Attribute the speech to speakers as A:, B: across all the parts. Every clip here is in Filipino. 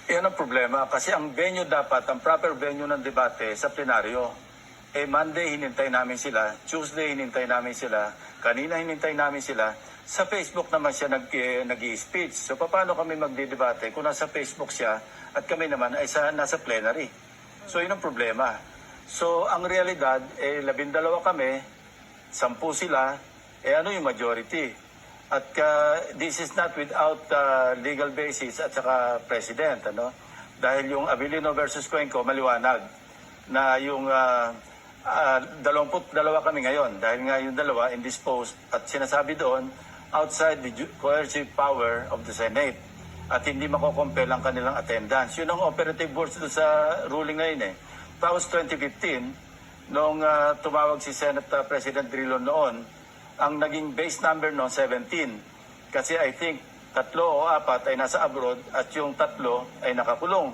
A: Yan ang problema kasi ang venue dapat, ang proper venue ng debate sa plenaryo. Monday hinintay namin sila, Tuesday hinintay namin sila, kanina hinintay namin sila. Sa Facebook naman siya nag-i-speech. So paano kami magdidebate kung nasa Facebook siya at kami naman ay nasa plenary? So yun ang problema. So ang realidad, 12 kami, 10 sila, ano yung majority? At this is not without legal basis at saka president, ano? Dahil yung Abilino versus Cuenco, maliwanag na yung 22 kami ngayon. Dahil nga yung dalawa indisposed at sinasabi doon, outside the coercive power of the Senate. At hindi makokompel ang kanilang attendance. Yun ang operative words doon sa ruling na yun eh. Tapos 2015, nung tumawag si Senate President Drilon noon, ang naging base number no 17. Kasi I think 3 o 4 ay nasa abroad at yung 3 ay nakakulong.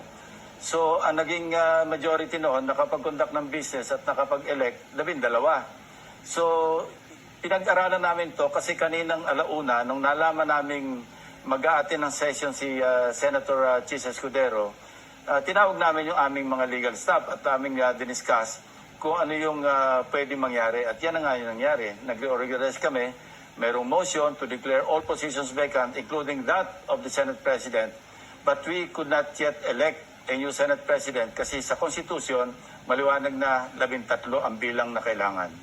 A: So ang naging majority noon nakapag-conduct ng business at nakapag-elect 12. So pinag-aralan namin to kasi kaninang alauna nung nalaman naming mag-aatin ng session si Senator Chis Escudero, tinawag namin yung aming mga legal staff at aming diniscuss kung ano yung pwedeng mangyari. At yan nga yung nangyari. Nag-reorganize kami. Mayroong motion to declare all positions vacant, including that of the Senate President. But we could not yet elect a new Senate President kasi sa Constitution, maliwanag na 13 ang bilang na kailangan.